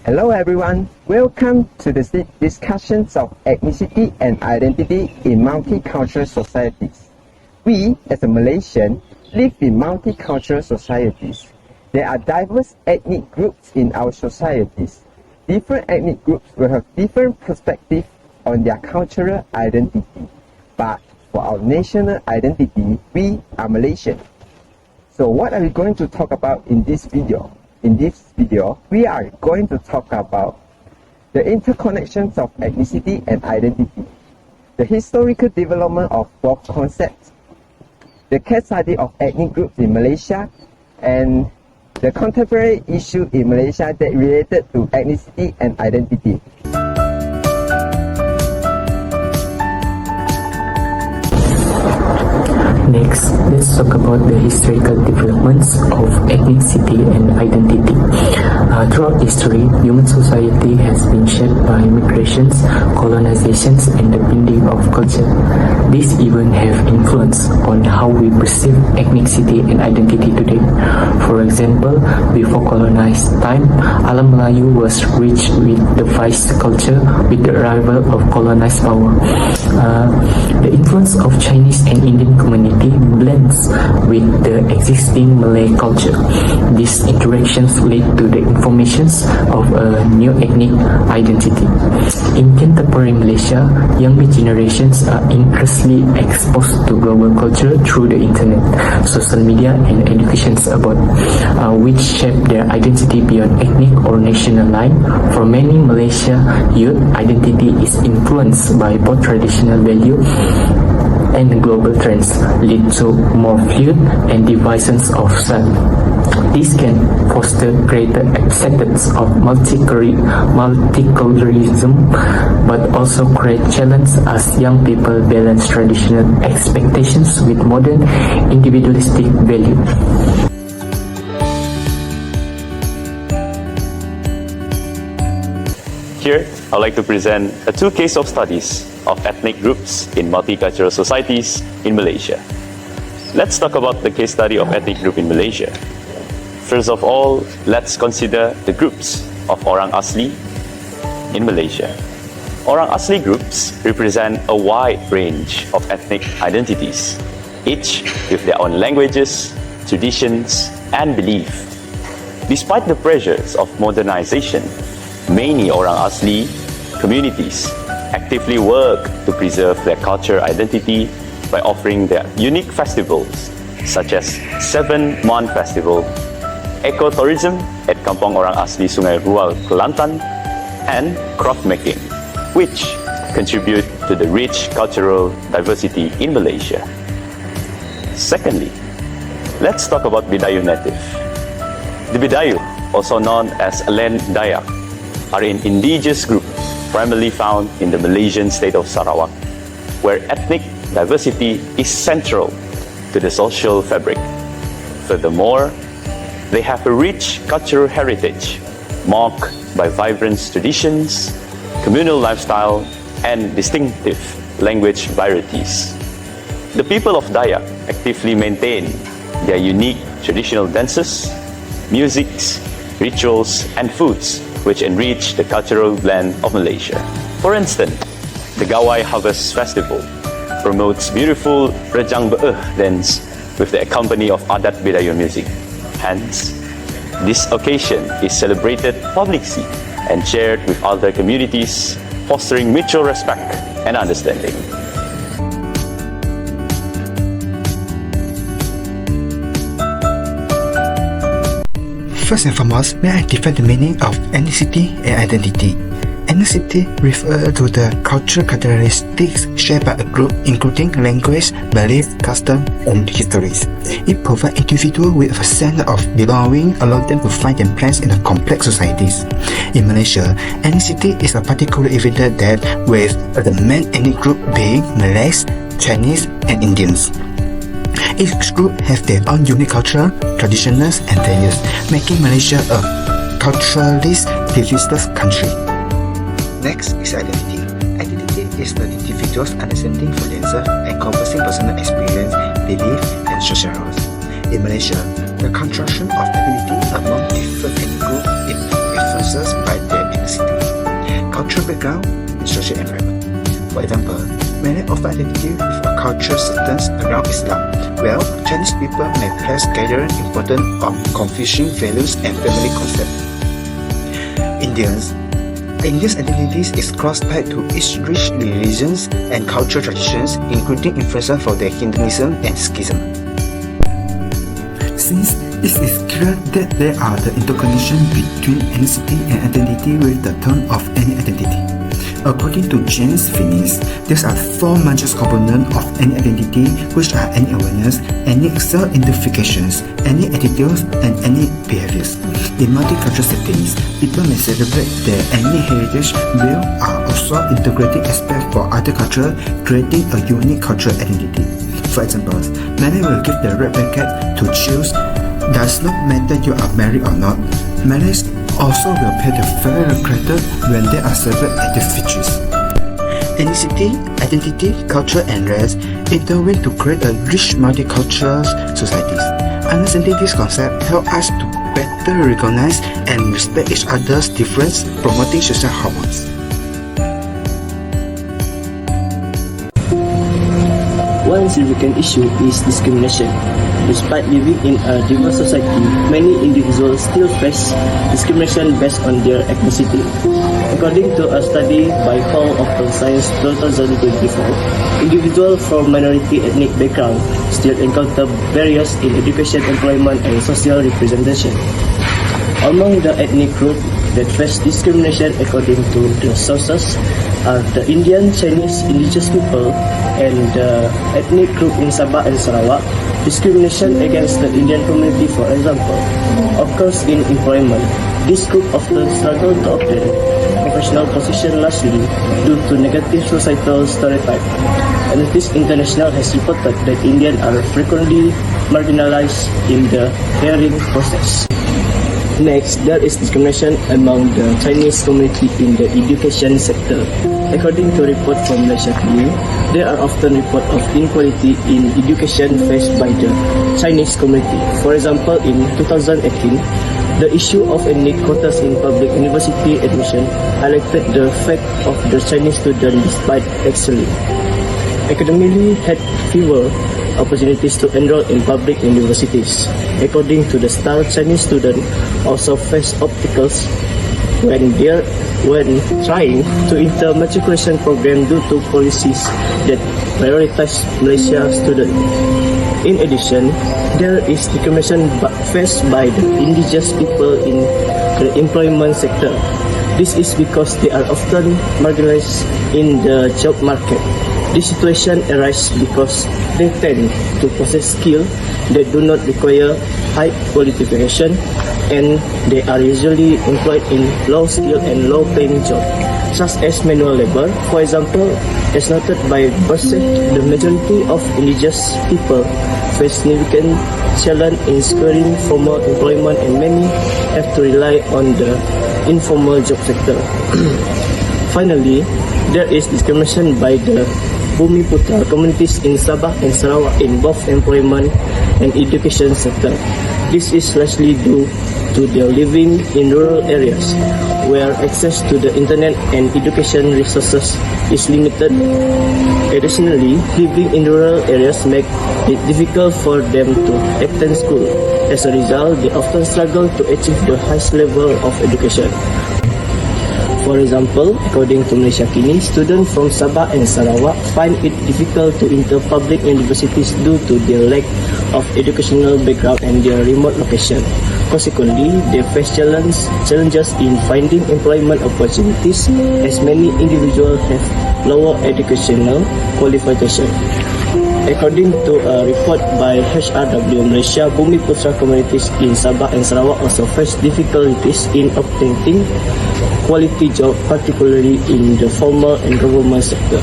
Hello everyone, welcome to the discussions of ethnicity and identity in multicultural societies. We, as a Malaysian, live in multicultural societies. There are diverse ethnic groups in our societies. Different ethnic groups will have different perspectives on their cultural identity. But for our national identity, we are Malaysian. So what are we going to talk about in this video? In this video, we are going to talk about the interconnections of ethnicity and identity, the historical development of both concepts, the case study of ethnic groups in Malaysia, and the contemporary issue in Malaysia that related to ethnicity and identity. Next, let's talk about the historical developments of ethnicity and identity. Throughout history, human society has been shaped by migrations, colonizations, and the building of culture. These even have influence on how we perceive ethnicity and identity today. For example, before colonized time, Alam Melayu was rich with diverse culture. With the arrival of colonized power, the influence of Chinese and Indian community blends with the existing Malay culture. These interactions lead to the formations of a new ethnic identity. In contemporary Malaysia, younger generations are increasingly exposed to global culture through the internet, social media, and educations about which shape their identity beyond ethnic or national line. For many Malaysia youth, identity is influenced by both traditional value and global trends, lead to more fluid and diversions of self. This can foster greater acceptance of multiculturalism, but also create challenge as young people balance traditional expectations with modern individualistic value. Here, I'd like to present two case of studies of ethnic groups in multicultural societies in Malaysia. Let's talk about the case study of ethnic group in Malaysia. First of all, let's consider the groups of Orang Asli in Malaysia. Orang Asli groups represent a wide range of ethnic identities, each with their own languages, traditions, and belief. Despite the pressures of modernization, many Orang Asli communities actively work to preserve their cultural identity by offering their unique festivals such as 7-Month Festival, ecotourism at Kampung Orang Asli Sungai Rual, Kelantan, and craft making, which contribute to the rich cultural diversity in Malaysia. Secondly, let's talk about Bidayuh Native. The Bidayuh, also known as Land Dayak, are an indigenous group primarily found in the Malaysian state of Sarawak, where ethnic diversity is central to the social fabric. Furthermore, they have a rich cultural heritage marked by vibrant traditions, communal lifestyle, and distinctive language varieties. The people of Dayak actively maintain their unique traditional dances, musics, rituals, and foods which enrich the cultural blend of Malaysia. For instance, the Gawai Harvest Festival promotes beautiful Rejang Be'eh dance with the accompaniment of Adat Bidayuh music. Hence, this occasion is celebrated publicly and shared with other communities, fostering mutual respect and understanding. First and foremost, may I define the meaning of ethnicity and identity. Ethnicity refers to the cultural characteristics shared by a group, including language, belief, custom, and histories. It provides individuals with a sense of belonging, allowing them to find their place in a complex societies. In Malaysia, ethnicity is particularly evident that with the main ethnic group being Malays, Chinese, and Indians. Each group has their own unique culture, traditions, and values, making Malaysia a culturally diverse country. Next is identity. Identity is the individual's understanding for themselves, encompassing personal experience, belief, and social roles. In Malaysia, the construction of identity among different ethnic groups is influenced by their cultural background, and social environment. For example, many of identity with a culture centers around Islam, while Chinese people may place greater importance on Confucian values and family concepts. Indians' identities is cross-tied to its rich religions and cultural traditions, including influences from the Hinduism and Sikhism. Since it is clear that there are the interconnection between ethnicity and identity with the term of any identity. According to James Finis, there are four major components of any identity, which are any awareness, any self-identifications, any attitudes, and any behaviors. In multicultural settings, people may celebrate their ethnic heritage while are also integrating aspects for other cultures, creating a unique cultural identity. For example, many will give the red blanket to choose. Does not matter you are married or not. Marriage also will pay the farewell credit when they are celebrated at these features. Ethnicity, identity, culture, and race intertwine to create a rich multicultural societies. Understanding this concept helps us to better recognize and respect each other's differences, promoting social harmony. One significant issue is discrimination. Despite living in a diverse society, many individuals still face discrimination based on their ethnicity. According to a study by Hall of Science 2024, individuals from minority ethnic background still encounter barriers in education, employment, and social representation. Among the ethnic groups that face discrimination according to the sources are the Indian, Chinese, indigenous people, and the ethnic group in Sabah and Sarawak. Discrimination against the Indian community, for example, occurs in employment. This group often struggle to obtain professional position largely due to negative societal stereotypes. Amnesty International has reported that Indians are frequently marginalized in the hiring process. Next, there is discrimination among the Chinese community in the education sector. According to report from Malaysia Kini, there are often reports of inequality in education faced by the Chinese community. For example, in 2018, the issue of ethnic quotas in public university admission highlighted the fact of the Chinese student despite excelling academically had fewer opportunities to enroll in public universities. According to the STAR, Chinese students also face obstacles when trying to enter matriculation program due to policies that prioritize Malaysia students. In addition, there is discrimination faced by the indigenous people in the employment sector. This is because they are often marginalized in the job market. This situation arises because they tend to possess skills that do not require high qualification, and they are usually employed in low-skill and low-paying jobs, such as manual labor. For example, as noted by Berset, the majority of indigenous people face significant challenge in securing formal employment, and many have to rely on the informal job sector. Finally, there is discrimination by the Bumiputra communities in Sabah and Sarawak in both employment and education sector. This is largely due to their living in rural areas where access to the internet and education resources is limited. Additionally, living in rural areas make it difficult for them to attend school. As a result, they often struggle to achieve the highest level of education. For example, according to Malaysia Kini, students from Sabah and Sarawak find it difficult to enter public universities due to their lack of educational background and their remote location. Consequently, they face challenges in finding employment opportunities, as many individuals have lower educational qualification. According to a report by HRW Malaysia, Bumiputra communities in Sabah and Sarawak also face difficulties in obtaining quality jobs, particularly in the formal and government sector.